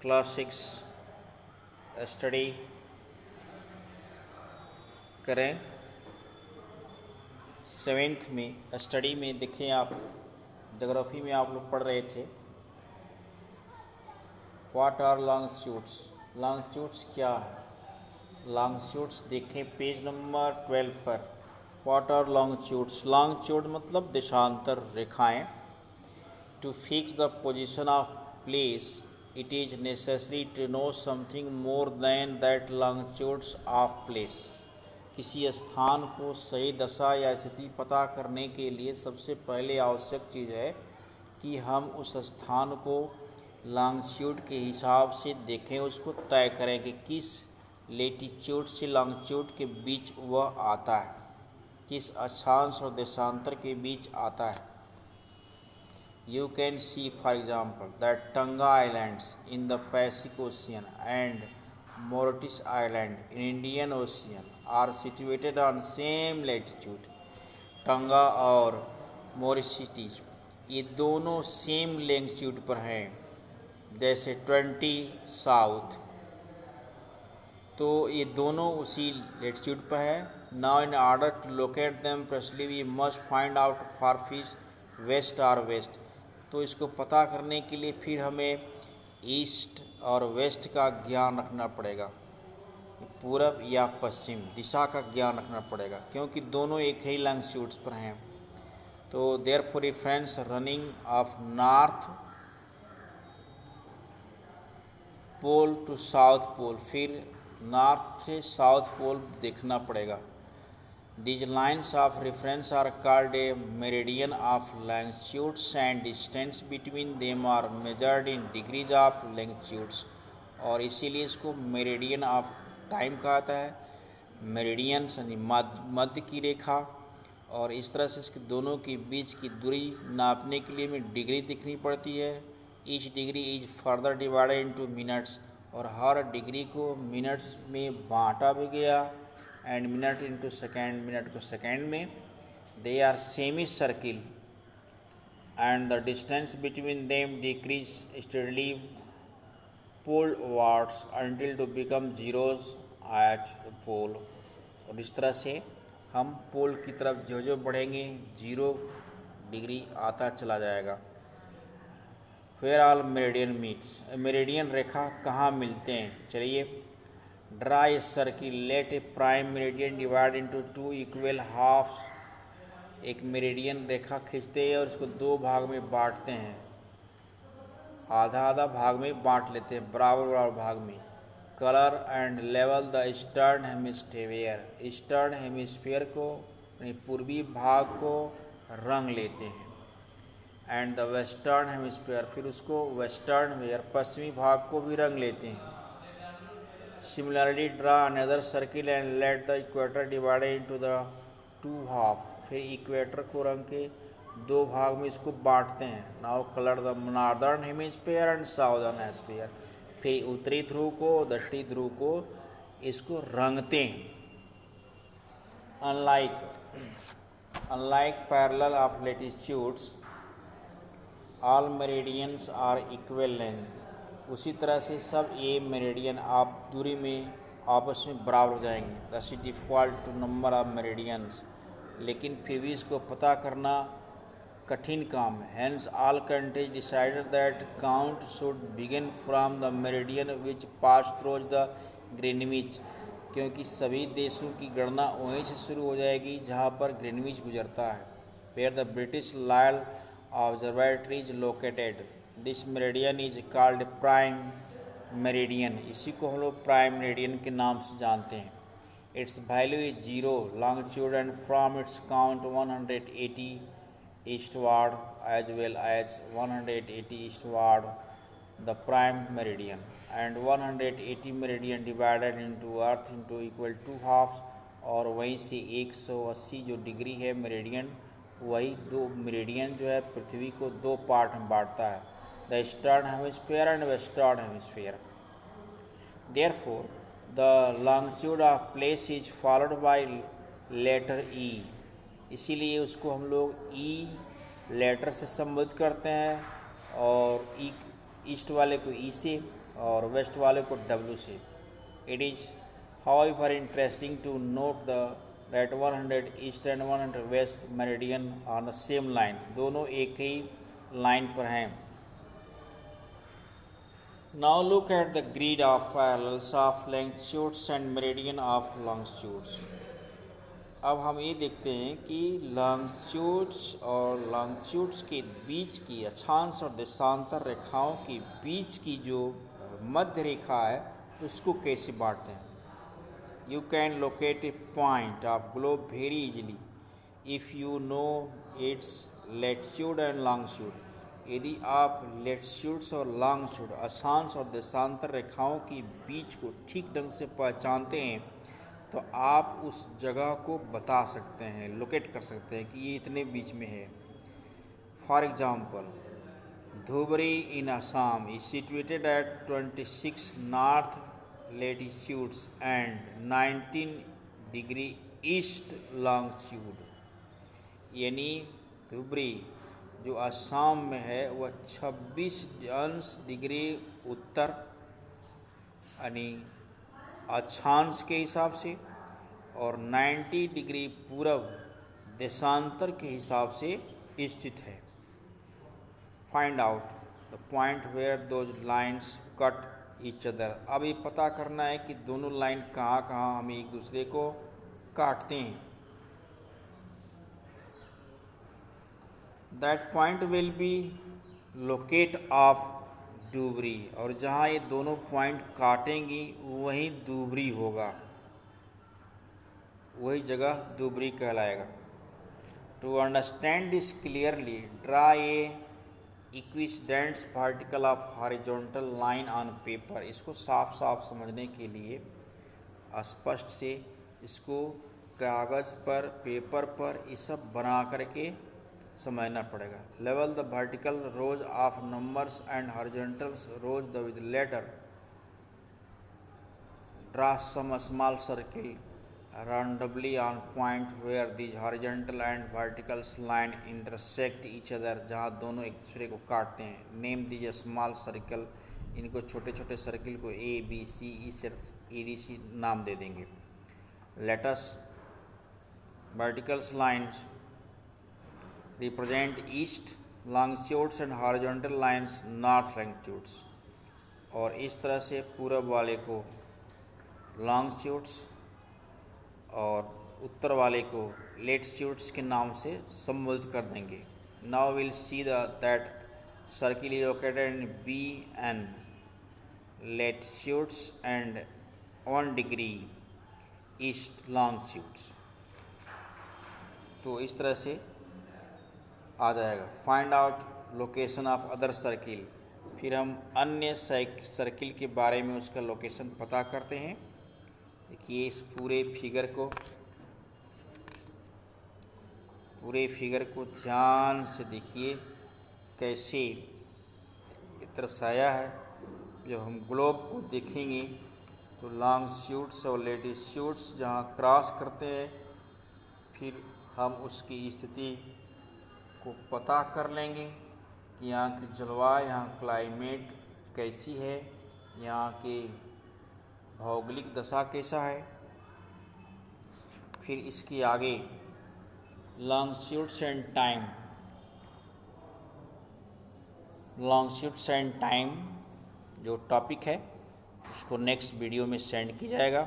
Class 6 study करें। Seventh में study में देखें आप, ज्योग्राफी में आप लोग पढ़ रहे थे व्हाट आर लॉन्गिट्यूड्स। लॉन्गिट्यूड्स क्या है? लॉन्गिट्यूड्स देखें पेज नंबर 12 पर। What are longitudes? लॉन्गिट्यूड मतलब देशांतर रेखाएं। To fix the position of place it is necessary to know something more than that longitudes of place। किसी स्थान को सही दशा या स्थिति पता करने के लिए सबसे पहले आवश्यक चीज़ है कि हम उस स्थान को लॉन्गिट्यूड के हिसाब से देखें, उसको तय करें कि किस लेटीट्यूड से लॉन्गिट्यूड के बीच वह आता है, किस अक्षांश और देशांतर के बीच आता है। You can see, for example, that Tonga Islands in the Pacific Ocean and Mauritius Island in Indian Ocean are situated on same latitude। टंगा और मॉरिशस ये दोनों सेम लैंगिट्यूड पर हैं, जैसे 20 साउथ, तो ये दोनों उसी लेटीट्यूड पर है। Now in order to locate them precisely we must find out far west or west। तो इसको पता करने के लिए फिर हमें ईस्ट और वेस्ट का ज्ञान रखना पड़ेगा, पूरब या पश्चिम दिशा का ज्ञान रखना पड़ेगा, क्योंकि दोनों एक ही लॉन्गिट्यूड्स पर हैं। तो therefore reference running of north pole to south pole, फिर नॉर्थ से साउथ पोल देखना पड़ेगा। These lines of reference are called a meridian of longitudes and distance between them are measured in degrees of longitudes। और इसीलिए इसको meridian of time कहा जाता है। मेरिडियंस यानी मध्य की रेखा, और इस तरह से इसके दोनों के बीच की दूरी नापने के लिए हमें डिग्री दिखनी पड़ती है। Each degree is further divided into minutes, और हर डिग्री को मिनट्स में बांटा भी गया, and minute into second, minute को सेकेंड में। They are semi circle and the distance between them decrease steadily polewards until to become zeros at the pole. और इस तरह से हम पोल की तरफ जो जो बढ़ेंगे 0 डिग्री आता चला जाएगा। Where all meridian meets, meridian रेखा कहाँ मिलते हैं? चलिए, draw a circle, let a prime meridian divide into 2 equal halves. एक मेरिडियन रेखा खींचते हैं और इसको 2 भाग में बांटते हैं, आधा आधा भाग में बांट लेते हैं, बराबर बराबर भाग में। Colour and level the eastern hemisphere, eastern hemisphere को यानी पूर्वी भाग को रंग लेते हैं। एंड द वेस्टर्न हेमिस्फीयर, फिर उसको वेस्टर्न वेयर पश्चिमी भाग को भी रंग लेते हैं। Similarly, draw another circle and let the equator divided into the 2 half। फिर इक्वेटर को रंग के 2 भाग में इसको बांटते हैं। Now colour the northern hemisphere and southern hemisphere, फिर उत्तरी ध्रुव को दक्षिणी ध्रुव को इसको रंगते हैं। Unlike parallel of latitudes, all meridians are equal length। उसी तरह से सब ये मेरिडियन आप दूरी में आपस में बराबर हो जाएंगे। दस is equal to number of meridians, लेकिन फिर भी इसको पता करना कठिन काम है। Hence all countries decided that count should begin from the meridian which pass through the Greenwich, क्योंकि सभी देशों की गणना वहीं से शुरू हो जाएगी जहाँ पर ग्रीनविच गुजरता है। Where the British loyal observatory is located, this meridian is called prime meridian, इसी को हम लोग प्राइम मेरिडियन के नाम से जानते हैं। Its value is 0 longitude and from its count 180 eastward as well as 180 eastward the prime meridian, and 180 meridian divided into earth into equal 2 halves. और वहीं से 180 जो डिग्री है मेरिडियन, वही 2 मेरिडियन जो है पृथ्वी को 2 पार्ट में बांटता है, the eastern hemisphere and western hemisphere। Therefore, the longitude of place is followed by letter E। इसीलिए उसको हम लोग E लेटर से संबोधित करते हैं, और ईस्ट वाले को E से, और वेस्ट वाले को W से। It is however interesting to note that 100 east and 100 west meridian on the same line, दोनों एक ही लाइन पर हैं। Now look at the grid of parallels of longitudes and meridian of longitudes। अब हम ये देखते हैं कि लॉन्गिट्यूड्स और लॉन्गिट्यूड्स के बीच की अक्षांश और देशांतर रेखाओं के बीच की जो मध्य रेखा है उसको कैसे बांटते हैं। You can locate a point of globe very easily if you know its latitude and longitude। यदि आप लेटिट्यूड्स और लॉन्गिट्यूड अक्षांश और देशांतर रेखाओं के बीच को ठीक ढंग से पहचानते हैं तो आप उस जगह को बता सकते हैं, लोकेट कर सकते हैं कि ये इतने बीच में है। For example, Dhubri in Assam is situated at 26 north latitudes and 19 degree east longitude. यानी धुबरी जो असम में है वह 26 डिग्री उत्तर यानी अक्षांश के हिसाब से और 90 डिग्री पूरब देशांतर के हिसाब से स्थित है। Find out the point where those lines cut each other. अब ये पता करना है कि दोनों लाइन कहाँ कहाँ हमें एक दूसरे को काटते हैं। That point will be locate of Dhubri, और जहाँ ये दोनों पॉइंट काटेंगी वही धुबरी होगा, वही जगह धुबरी कहलाएगा। To understand this clearly draw a equidistant vertical of horizontal line on paper. इसको साफ साफ समझने के लिए स्पष्ट से इसको कागज़ पर पेपर पर ये सब बना करके समझना पड़ेगा। लेवल the vertical rows of numbers and horizontal rows the with letter. Draw some small circle randomly on point where these horizontal and vertical line intersect each other, जहाँ दोनों एक दूसरे को काटते हैं। नेम दीजिए स्मॉल सर्कल, इनको छोटे छोटे सर्किल को A B C E D C नाम दे देंगे। Let's vertical lines represent east longitudes and horizontal lines north longitudes, और इस तरह से पूरब वाले को longitudes और उत्तर वाले को लेटिट्यूड्स के नाम से संबोधित कर देंगे। Now will see that circle is located in B N latitudes and 1 degree east longitudes. तो इस तरह से आ जाएगा। Find out location of other circle. फिर हम अन्य सर्किल के बारे में उसका लोकेशन पता करते हैं। देखिए इस पूरे फिगर को ध्यान से देखिए कैसे दर्शाया है। जब हम ग्लोब को देखेंगे तो लॉन्गिट्यूड्स और लेटिट्यूड्स जहाँ क्रॉस करते हैं फिर हम उसकी स्थिति को पता कर लेंगे कि यहाँ की जलवायु, यहाँ क्लाइमेट कैसी है, यहाँ की भौगोलिक दशा कैसा है। फिर इसके आगे लॉन्गिट्यूड्स एंड टाइम जो टॉपिक है उसको नेक्स्ट वीडियो में सेंड किया जाएगा।